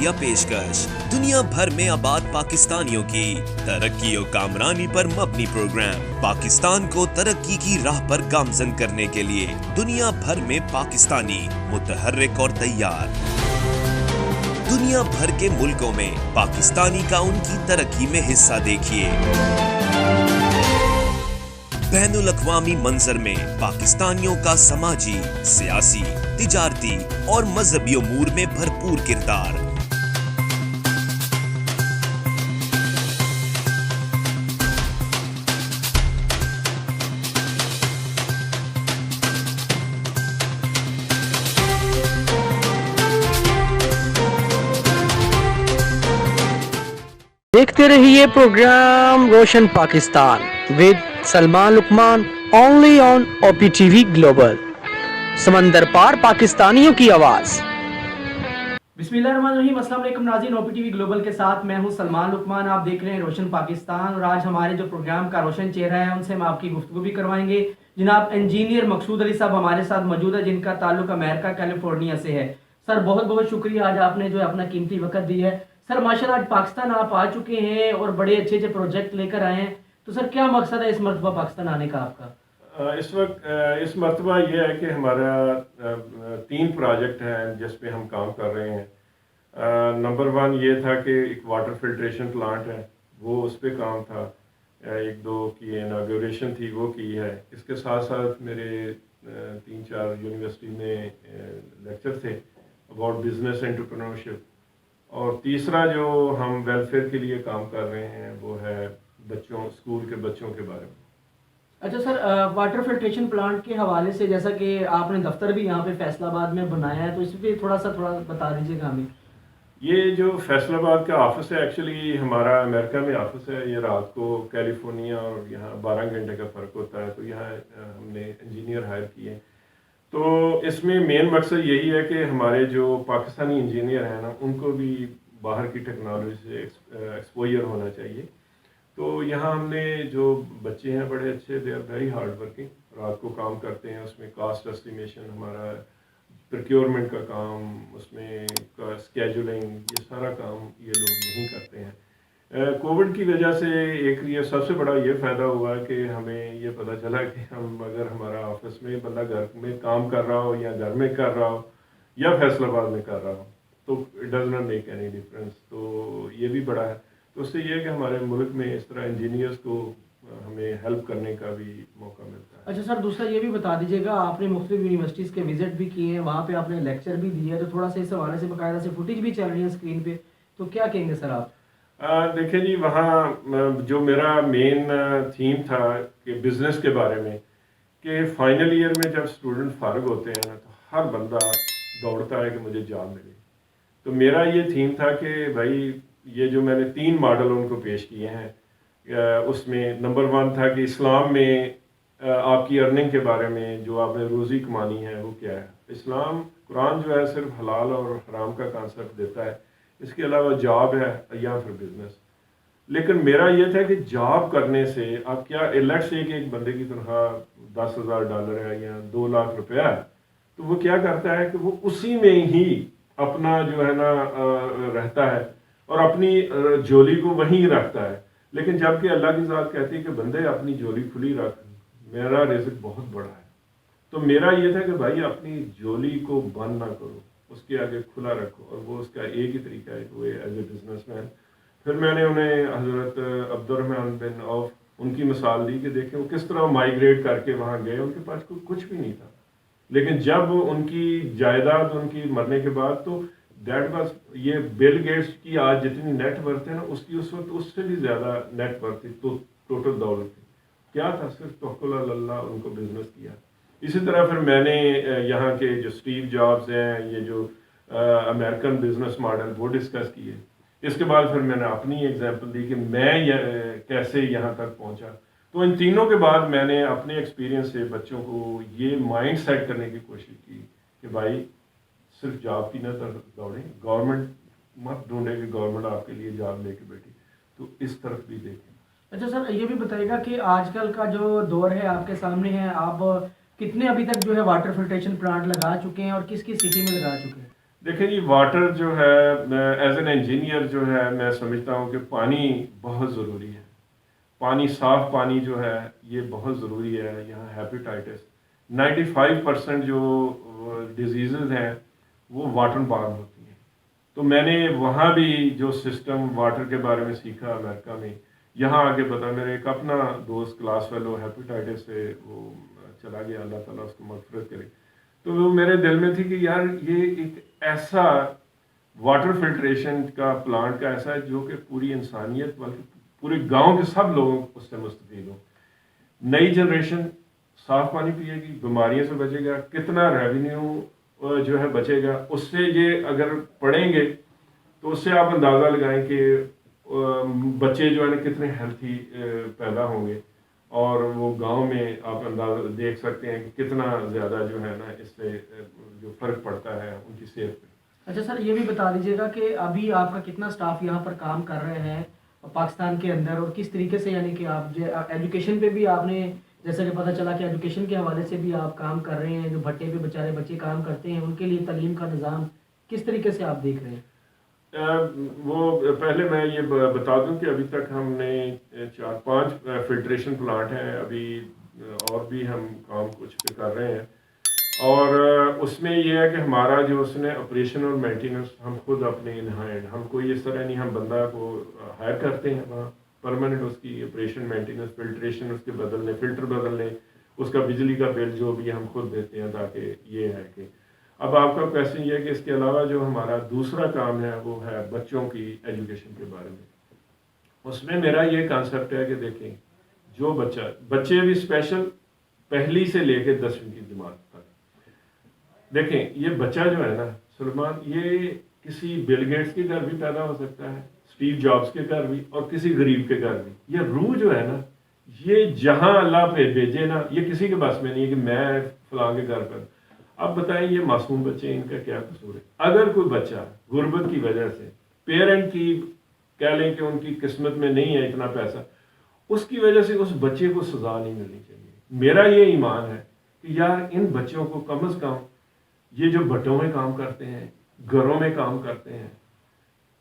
عالیہ پیشکش دنیا بھر میں آباد پاکستانیوں کی ترقی و کامرانی پر مبنی پروگرام پاکستان کو ترقی کی راہ پر گامزن کرنے کے لیے دنیا بھر میں پاکستانی متحرک اور تیار. دنیا بھر کے ملکوں میں پاکستانی کا ان کی ترقی میں حصہ دیکھیے. بین الاقوامی منظر میں پاکستانیوں کا سماجی، سیاسی، تجارتی اور مذہبی امور میں بھرپور کردار. دیکھتے رہیے پروگرام روشن Pakistan with Salman Luqman only on O P T V global, سمندر پار پاکستانیوں کی آواز. بسم اللہ الرحمن الرحیم. السلام علیکم ناظرین، او پی ٹی وی گلوبل کے ساتھ میں ہوں سلمان لقمان. آپ دیکھ رہے ہیں روشن پاکستان اور آج ہمارے جو پروگرام کا روشن چہرہ ہے ان سے ہم آپ کی گفتگو بھی کروائیں گے. جناب انجینئر مقصود علی صاحب ہمارے ساتھ موجود ہے جن کا تعلق امریکہ کیلیفورنیا سے ہے. سر بہت بہت شکریہ آج آپ نے جو اپنا قیمتی وقت دی ہے. سر ماشاءاللہ آج پاکستان آپ آ چکے ہیں اور بڑے اچھے اچھے پروجیکٹ لے کر آئے ہیں. تو سر کیا مقصد ہے اس مرتبہ پاکستان آنے کا آپ کا؟ اس مرتبہ یہ ہے کہ ہمارا 3 پروجیکٹ ہیں جس پہ ہم کام کر رہے ہیں. نمبر 1 یہ تھا کہ ایک واٹر فلٹریشن پلانٹ ہے، وہ اس پہ کام تھا. 1-2 کی اناگوریشن تھی، وہ کی ہے. اس کے ساتھ ساتھ میرے 3-4 یونیورسٹی میں لیکچر تھے اباؤٹ بزنس انٹرپرینورشپ. اور تیسرا جو ہم ویلفیئر کے لیے کام کر رہے ہیں وہ ہے اسکول کے بچوں کے بارے میں. اچھا سر، واٹر فلٹریشن پلانٹ کے حوالے سے جیسا کہ آپ نے دفتر بھی یہاں پہ فیصل آباد میں بنایا ہے، تو اس پہ تھوڑا بتا دیجیے گا ہمیں. یہ جو فیصل آباد کا آفس ہے ایکچولی ہمارا امریکہ میں آفس ہے. یہ رات کو کیلیفورنیا اور یہاں 12 گھنٹے کا فرق ہوتا ہے، تو یہاں ہم نے انجینئر ہائر کیے. تو اس میں مین مقصد یہی ہے کہ ہمارے جو پاکستانی انجینئر ہیں نا ان کو بھی باہر کی ٹیکنالوجی سے ایکسپوئر ہونا چاہیے. تو یہاں ہم نے جو بچے ہیں بڑے اچھے، they are very hard working, رات کو کام کرتے ہیں. اس میں کاسٹ اسٹیمیشن ہمارا، پروکیورمنٹ کا کام، اس میں اسکیجولنگ، یہ سارا کام یہ لوگ یہیں کرتے ہیں. کووڈ کی وجہ سے ایک یہ سب سے بڑا یہ فائدہ ہوا کہ ہمیں یہ پتہ چلا کہ ہم اگر ہمارا آفس میں بندہ گھر میں کام کر رہا ہو یا گھر میں کر رہا ہو یا فیصل آباد میں کر رہا ہو تو it does not make any difference. تو یہ بھی بڑا ہے. تو اس سے یہ ہے کہ ہمارے ملک میں اس طرح انجینئرس کو ہمیں ہیلپ کرنے کا بھی موقع ملتا ہے. اچھا سر، دوسرا یہ بھی بتا دیجیے گا، آپ نے مختلف یونیورسٹیز کے وزٹ بھی کیے ہیں، وہاں پہ آپ نے لیکچر بھی دیے ہیں، تو تھوڑا سا اس حوالے سے باقاعدہ سے فوٹیج بھی چل رہی ہے اسکرین پہ، تو کیا کہیں گے سر آپ؟ دیکھیں جی، وہاں جو میرا مین تھیم تھا کہ بزنس کے بارے میں، کہ فائنل ایئر میں جب اسٹوڈنٹ فارغ ہوتے ہیں نا تو ہر بندہ دوڑتا ہے کہ مجھے جاب ملے. تو میرا یہ تھیم تھا کہ بھائی یہ جو میں نے 3 ماڈل ان کو پیش کیے ہیں، اس میں نمبر 1 تھا کہ اسلام میں آپ کی ارننگ کے بارے میں، جو آپ نے روزی کمانی ہے وہ کیا ہے. اسلام قرآن جو ہے صرف حلال اور حرام کا کانسیپٹ دیتا ہے، اس کے علاوہ جاب ہے یا پھر بزنس. لیکن میرا یہ تھا کہ جاب کرنے سے آپ کیا لیٹ سے کہ ایک بندے کی تنخواہ $10,000 ہے یا 2 لاکھ روپیہ ہے، تو وہ کیا کرتا ہے کہ وہ اسی میں ہی اپنا جو ہے نا رہتا ہے اور اپنی جولی کو وہیں رکھتا ہے. لیکن جب کہ اللہ کی ذات کہتی ہے کہ بندے اپنی جولی کھلی رکھ، میرا رزق بہت بڑا ہے. تو میرا یہ تھا کہ بھائی اپنی جولی کو بند نہ کرو، اس کے آگے کھلا رکھو. اور وہ اس کا ایک ہی طریقہ ہے کہ وہ ایز اے بزنس مین. پھر میں نے انہیں حضرت عبد الرحمن بن عوف ان کی مثال دی کہ دیکھیں وہ کس طرح مائیگریٹ کر کے وہاں گئے. ان کے پاس کچھ بھی نہیں تھا، لیکن جب ان کی جائیداد ان کی مرنے کے بعد، تو دیٹ واز یہ بل گیٹس کی آج جتنی نیٹ ورتھ ہے نا اس کی اس وقت اس سے بھی زیادہ نیٹ ورتھ تھی. تو ٹوٹل دولت تھی کیا تھا، صرف توکل علی اللہ، ان کو بزنس کیا. اسی طرح پھر میں نے یہاں کے جو اسٹیو جابز ہیں، یہ جو امریکن بزنس ماڈل، وہ ڈسکس کیے. اس کے بعد پھر میں نے اپنی ایگزامپل دی کہ میں کیسے یہاں تک پہنچا. تو ان تینوں کے بعد میں نے اپنے ایکسپیرینس سے بچوں کو یہ مائنڈ سیٹ کرنے کی کوشش کی کہ بھائی صرف جاب کی نہ طرف دوڑیں، گورنمنٹ مت ڈھونڈے کہ گورنمنٹ آپ کے لیے جاب لے کے بیٹھی، تو اس طرف بھی دیکھیں. اچھا سر، یہ بھی بتائیے گا کہ آج کل کا جو دور ہے آپ کے سامنے ہے، آپ کتنے ابھی تک جو ہے واٹر فلٹریشن پلانٹ لگا چکے ہیں اور کس کس سٹی میں لگا چکے ہیں؟ دیکھیں جی واٹر جو ہے ایز این انجینئر جو ہے میں سمجھتا ہوں کہ پانی بہت ضروری ہے. پانی صاف پانی جو ہے یہ بہت ضروری ہے. یہاں ہیپیٹائٹس 95% جو ڈیزیزز ہیں وہ واٹر بارن ہوتی ہیں. تو میں نے وہاں بھی جو سسٹم واٹر کے بارے میں سیکھا امریکہ میں, یہاں آگے پتا میرے ایک اپنا دوست کلاس فیلو ہیپیٹائٹس سے وہ چلا گیا, اللہ تعالیٰ اس کو مغفرت کرے. تو وہ میرے دل میں تھی کہ یار یہ ایک ایسا واٹر فلٹریشن کا پلانٹ کا ایسا ہے جو کہ پوری انسانیت بلکہ پورے گاؤں کے سب لوگوں اس سے مستفید ہوں. نئی جنریشن صاف پانی پیے گی, بیماریوں سے بچے گا, کتنا ریونیو جو ہے بچے گا. اس سے یہ اگر پڑھیں گے تو اس سے آپ اندازہ لگائیں کہ بچے جو ہے نا کتنے ہیلتھی پیدا ہوں گے, اور وہ گاؤں میں آپ اندازہ دیکھ سکتے ہیں کہ کتنا زیادہ جو ہے نا اس سے جو فرق پڑتا ہے ان کی صحت پہ. اچھا سر, یہ بھی بتا دیجیے گا کہ ابھی آپ کا کتنا سٹاف یہاں پر کام کر رہے ہیں پاکستان کے اندر, اور کس طریقے سے, یعنی کہ آپ ایجوکیشن پہ بھی آپ نے, جیسا کہ پتہ چلا کہ ایجوکیشن کے حوالے سے بھی آپ کام کر رہے ہیں, جو بھٹے پہ بیچارے بچے کام کرتے ہیں ان کے لیے تعلیم کا نظام کس طریقے سے آپ دیکھ رہے ہیں؟ وہ پہلے میں یہ بتا دوں کہ ابھی تک ہم نے 4-5 فلٹریشن پلانٹ ہیں ابھی, اور بھی ہم کام کچھ پہ کر رہے ہیں. اور اس میں یہ ہے کہ ہمارا جو اس نے آپریشن اور مینٹیننس ہم خود اپنے ان ہینڈ, ہم کوئی اس طرح نہیں, ہم بندہ کو ہائر کرتے ہیں وہاں پرماننٹ اس کی آپریشن مینٹیننس فلٹریشن اس کے بدلنے, فلٹر بدلنے, اس کا بجلی کا بل جو بھی ہم خود دیتے ہیں. تاکہ یہ ہے کہ اب آپ کا کویسچن یہ ہے کہ اس کے علاوہ جو ہمارا دوسرا کام ہے وہ ہے بچوں کی ایجوکیشن کے بارے میں. اس میں میرا یہ کانسیپٹ ہے کہ دیکھیں جو بچے بھی اسپیشل پہلی سے لے کے 10ویں کی جماعت تک, دیکھیں یہ بچہ جو ہے نا سلمان, یہ کسی بل گیٹس کے گھر بھی پیدا ہو سکتا ہے, اسٹیو جابس کے گھر بھی, اور کسی غریب کے گھر بھی. یہ روح جو ہے نا یہ جہاں اللہ پہ بھیجے نا, یہ کسی کے پاس میں نہیں ہے کہ میں فلاں کے گھر پر. اب بتائیں یہ معصوم بچے ان کا کیا قصور ہے؟ اگر کوئی بچہ غربت کی وجہ سے پیرنٹ کی کہہ لیں کہ ان کی قسمت میں نہیں ہے اتنا پیسہ, اس کی وجہ سے اس بچے کو سزا نہیں ملنی چاہیے. میرا یہ ایمان ہے کہ یار ان بچوں کو کم از کم یہ جو بھٹوں میں کام کرتے ہیں, گھروں میں کام کرتے ہیں,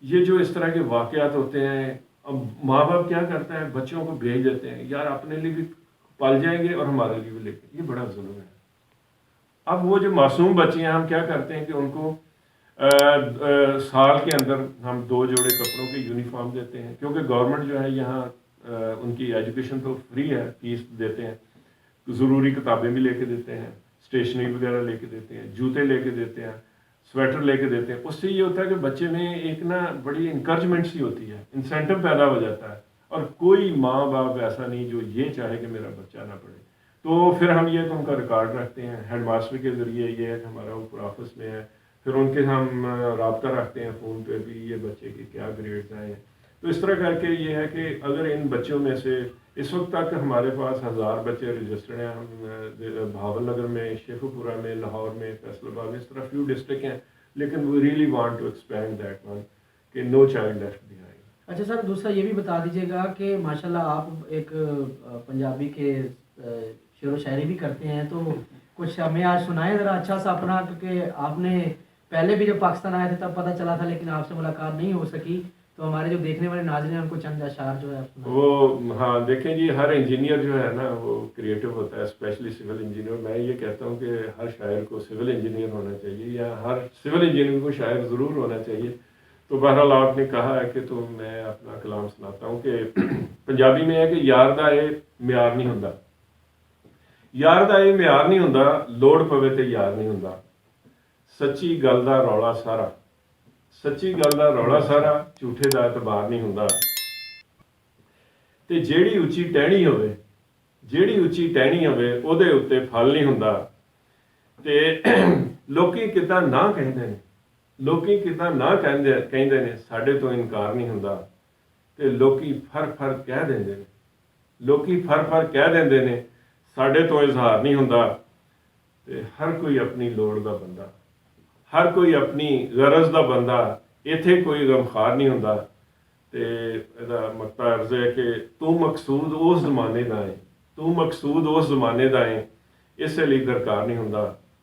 یہ جو اس طرح کے واقعات ہوتے ہیں, اب ماں باپ کیا کرتا ہے بچوں کو بھیج دیتے ہیں یار اپنے لیے بھی پال جائیں گے اور ہمارے لیے بھی لے کے. یہ بڑا ظلم ہے. اب وہ جو معصوم بچے ہیں ہم کیا کرتے ہیں کہ ان کو سال کے اندر ہم 2 جوڑے کپڑوں کے یونیفارم دیتے ہیں, کیونکہ گورنمنٹ جو ہے یہاں ان کی ایجوکیشن تو فری ہے, فیس دیتے ہیں, ضروری کتابیں بھی لے کے دیتے ہیں, اسٹیشنری وغیرہ لے کے دیتے ہیں, جوتے لے کے دیتے ہیں, سویٹر لے کے دیتے ہیں. اس سے یہ ہوتا ہے کہ بچے میں ایک نا بڑی انکریجمنٹ سی ہوتی ہے, انسینٹو پیدا ہو جاتا ہے. اور کوئی ماں باپ ایسا نہیں جو یہ چاہے کہ میرا بچہ نہ پڑھے. تو پھر ہم یہ تو ان کا ریکارڈ رکھتے ہیں ہیڈ ماسٹر کے ذریعے, یہ ہے کہ ہمارا اوپر آفس میں ہے, پھر ان کے ہم رابطہ رکھتے ہیں فون پہ بھی یہ بچے کے کیا گریڈز آئے ہیں. تو اس طرح کر کے یہ ہے کہ اگر ان بچوں میں سے اس وقت تک ہمارے پاس 1000 بچے رجسٹرڈ ہیں. ہم بھاول نگر میں, شیخو پورہ میں, لاہور میں, فیصل آباد میں, اس طرح فیو ڈسٹرکٹ ہیں, لیکن we really want to expand that one کہ نو چائلڈ لیفٹ بیہائنڈ. اچھا سر, دوسرا یہ بھی بتا دیجیے گا کہ ماشاءاللہ آپ ایک پنجابی کے شعر و شاعری بھی کرتے ہیں, تو کچھ ہمیں آج سنائیں ذرا اچھا سا اپنا, کیونکہ آپ نے پہلے بھی جب پاکستان آئے تھے تب پتہ چلا تھا لیکن آپ سے ملاقات نہیں ہو سکی, تو ہمارے جو دیکھنے والے ناظرین ہیں ان کو چند اشعار جو ہے وہ ہاں دیکھیں جی, ہر انجینئر جو ہے نا وہ کریٹو ہوتا ہے, اسپیشلی سول انجینئر. میں یہ کہتا ہوں کہ ہر شاعر کو سول انجینئر ہونا چاہیے, یا ہر سول انجینئر کو شاعر ضرور ہونا چاہیے. تو بہرحال آپ نے کہا ہے کہ تو میں اپنا کلام سناتا ہوں کہ پنجابی میں ہے کہ یار دا اے معیار نہیں ہوندا, یار دا اے معیار نہیں ہوندا, لوڑ پوے تے یار نہیں ہوندا, سچی گل دا رولا سارا, سچی گل دا رولا سارا, جھوٹے دا اعتبار نہیں ہوندا. تے جیڑی اچھی ٹہنی ہوے, جیڑی اچھی ٹہنی ہوے اودے اُتے پھل نہیں ہوندا. تے لوکی کداں نہ کہندے نے, لوکی کداں نہ کہندے نے, ساڈے تو انکار نہیں ہوندا. تے لوکی پھر پھر کہہ دیندے نے, لوکی پھر پھر کہہ دیندے نے, ساڈے تو اظہار نہیں ہوندا. تے ہر کوئی اپنی لوڑ دا بندہ, ہر کوئی اپنی غرض دا بندہ, ایتھے کوئی غمخوار نہیں ہوندا. تے ایدا مقطع عرض ہے کہ تو مقصود اس زمانے دا ہے, تو مقصود اس زمانے دا ہے, اسے لیے درکار نہیں ہوندا,